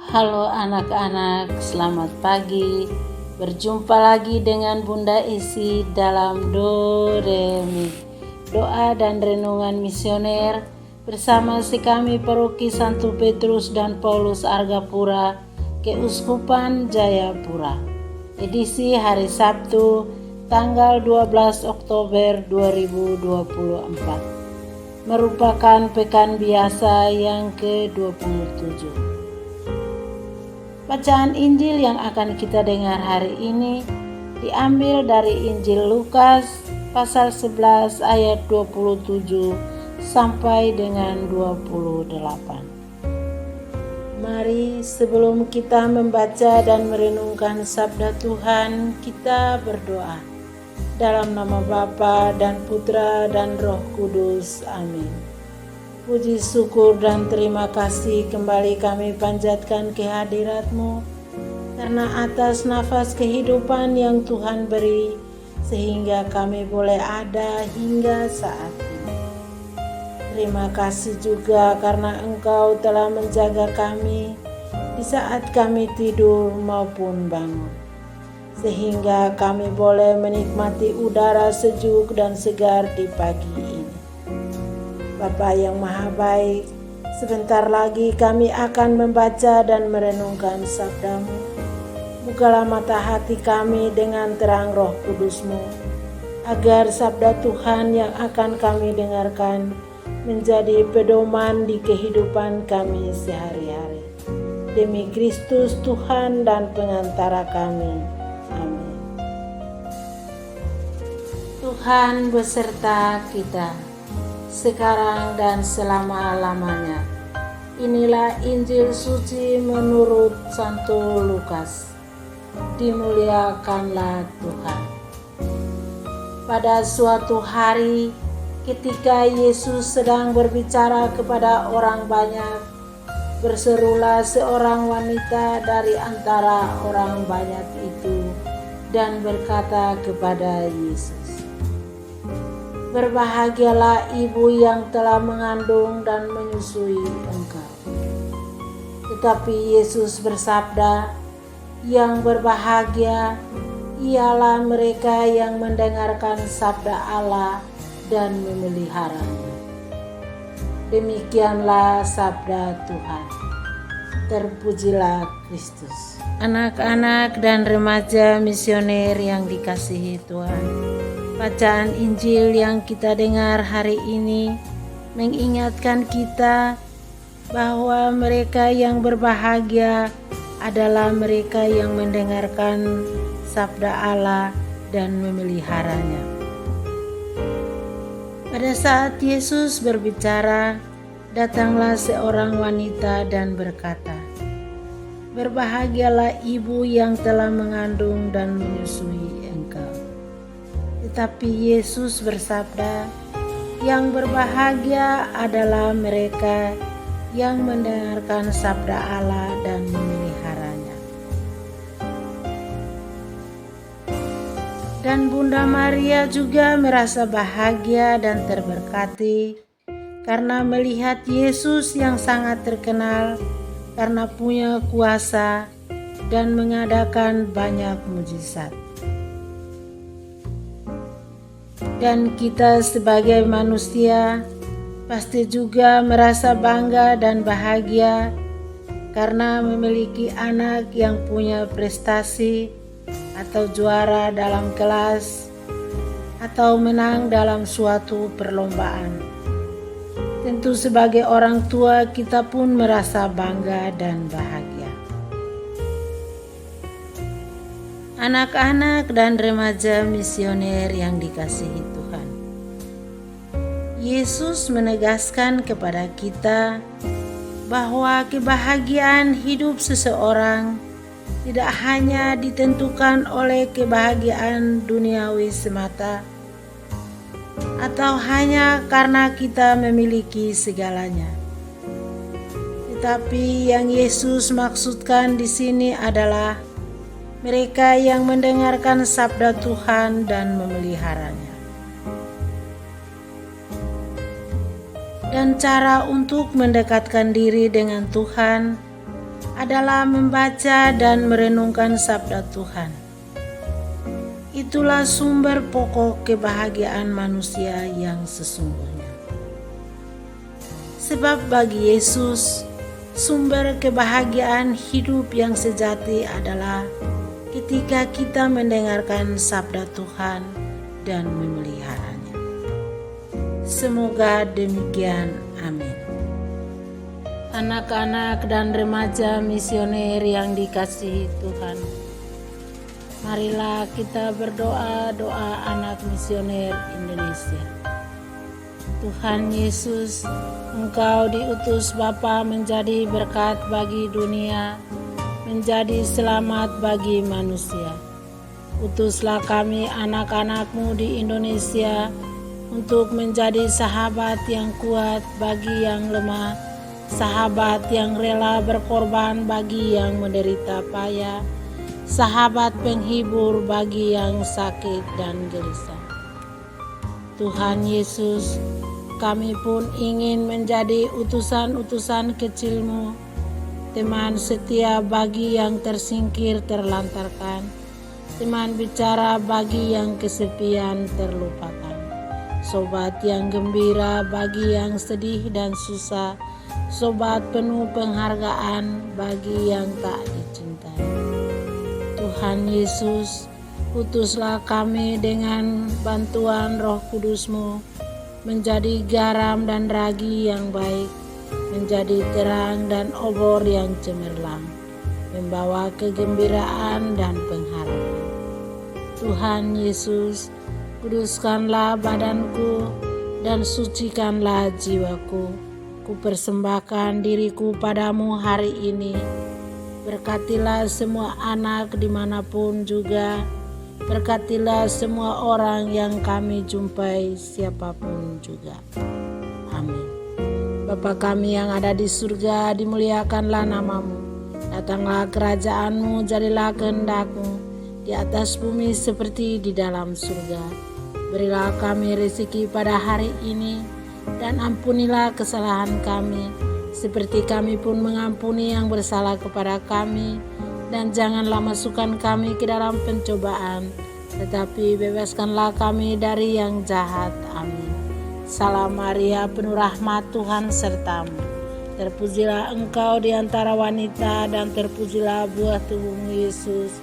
Halo anak-anak, selamat pagi. Berjumpa lagi dengan Bunda Esi dalam Do Re Mi, doa dan renungan misioner bersama si kami Paroki Santo Petrus dan Paulus Argapura, Keuskupan Jayapura. Edisi hari Sabtu, tanggal 12 Oktober 2024. Merupakan pekan biasa yang ke-27. Bacaan Injil yang akan kita dengar hari ini diambil dari Injil Lukas pasal 11 ayat 27 sampai dengan 28. Mari sebelum kita membaca dan merenungkan sabda Tuhan, kita berdoa. Dalam nama Bapa dan Putra dan Roh Kudus. Amin. Puji syukur dan terima kasih kembali kami panjatkan kehadirat-Mu karena atas nafas kehidupan yang Tuhan beri sehingga kami boleh ada hingga saat ini. Terima kasih juga karena Engkau telah menjaga kami di saat kami tidur maupun bangun, sehingga kami boleh menikmati udara sejuk dan segar di pagi ini. Bapa yang Maha Baik, sebentar lagi kami akan membaca dan merenungkan sabda-Mu. Bukalah mata hati kami dengan terang Roh Kudus-Mu, agar sabda Tuhan yang akan kami dengarkan menjadi pedoman di kehidupan kami sehari-hari. Demi Kristus Tuhan dan pengantara kami. Amin. Tuhan beserta kita sekarang dan selama-lamanya. Inilah Injil suci menurut Santo Lukas. Dimuliakanlah Tuhan. Pada suatu hari, ketika Yesus sedang berbicara kepada orang banyak, berserulah seorang wanita dari antara orang banyak itu dan berkata kepada Yesus, "Berbahagialah ibu yang telah mengandung dan menyusui Engkau." Tetapi Yesus bersabda, "Yang berbahagia ialah mereka yang mendengarkan sabda Allah dan memeliharanya." Demikianlah sabda Tuhan. Terpujilah Kristus. Anak-anak dan remaja misioner yang dikasihi Tuhan, bacaan Injil yang kita dengar hari ini mengingatkan kita bahwa mereka yang berbahagia adalah mereka yang mendengarkan sabda Allah dan memeliharanya. Pada saat Yesus berbicara, datanglah seorang wanita dan berkata, "Berbahagialah ibu yang telah mengandung dan menyusui Engkau." Tetapi Yesus bersabda, "Yang berbahagia adalah mereka yang mendengarkan sabda Allah dan memeliharanya." Dan Bunda Maria juga merasa bahagia dan terberkati karena melihat Yesus yang sangat terkenal karena punya kuasa dan mengadakan banyak mujizat. Dan kita sebagai manusia pasti juga merasa bangga dan bahagia karena memiliki anak yang punya prestasi atau juara dalam kelas atau menang dalam suatu perlombaan. Tentu sebagai orang tua kita pun merasa bangga dan bahagia. Anak-anak dan remaja misioner yang dikasihi Tuhan, Yesus menegaskan kepada kita bahwa kebahagiaan hidup seseorang tidak hanya ditentukan oleh kebahagiaan duniawi semata atau hanya karena kita memiliki segalanya. Tetapi yang Yesus maksudkan di sini adalah mereka yang mendengarkan sabda Tuhan dan memeliharanya. Dan cara untuk mendekatkan diri dengan Tuhan adalah membaca dan merenungkan sabda Tuhan. Itulah sumber pokok kebahagiaan manusia yang sesungguhnya. Sebab bagi Yesus, sumber kebahagiaan hidup yang sejati adalah ketika kita mendengarkan sabda Tuhan dan memeliharanya. Semoga demikian. Amin. Anak-anak dan remaja misioner yang dikasihi Tuhan, marilah kita berdoa doa anak misioner Indonesia. Tuhan Yesus, Engkau diutus Bapa menjadi berkat bagi dunia, menjadi selamat bagi manusia. Utuslah kami anak-anak-Mu di Indonesia untuk menjadi sahabat yang kuat bagi yang lemah, sahabat yang rela berkorban bagi yang menderita payah, sahabat penghibur bagi yang sakit dan gelisah. Tuhan Yesus, kami pun ingin menjadi utusan-utusan kecil-Mu, teman setia bagi yang tersingkir terlantarkan, teman bicara bagi yang kesepian terlupakan, sobat yang gembira bagi yang sedih dan susah, sobat penuh penghargaan bagi yang tak dicintai. Tuhan Yesus, utuslah kami dengan bantuan Roh Kudus-Mu menjadi garam dan ragi yang baik, menjadi terang dan obor yang cemerlang, membawa kegembiraan dan pengharapan. Tuhan Yesus, kuduskanlah badanku dan sucikanlah jiwaku. Kupersembahkan diriku padamu hari ini. Berkatilah semua anak dimanapun juga. Berkatilah semua orang yang kami jumpai siapapun juga. Amin. Bapa kami yang ada di surga, dimuliakanlah nama-Mu. Datanglah kerajaan-Mu, jadilah kehendak-Mu di atas bumi seperti di dalam surga. Berilah kami rezeki pada hari ini, dan ampunilah kesalahan kami, seperti kami pun mengampuni yang bersalah kepada kami. Dan janganlah masukkan kami ke dalam pencobaan, tetapi bebaskanlah kami dari yang jahat. Amin. Salam Maria, penuh rahmat, Tuhan sertamu. Terpujilah engkau di antara wanita, dan terpujilah buah tubuhmu Yesus.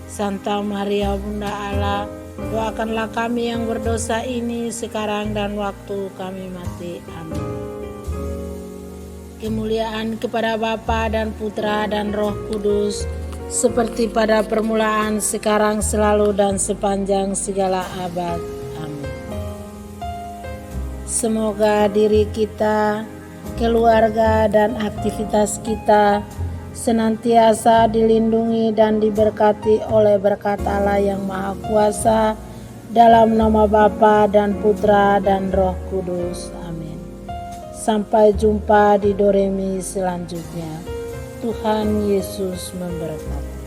Santa Maria, Bunda Allah, doakanlah kami yang berdosa ini sekarang dan waktu kami mati. Amin. Kemuliaan kepada Bapa dan Putra dan Roh Kudus, seperti pada permulaan, sekarang, selalu, dan sepanjang segala abad. Amin. Semoga diri kita, keluarga, dan aktivitas kita senantiasa dilindungi dan diberkati oleh berkat Allah yang Maha Kuasa, dalam nama Bapa dan Putra dan Roh Kudus. Amin. Sampai jumpa di Doremi selanjutnya. Tuhan Yesus memberkati.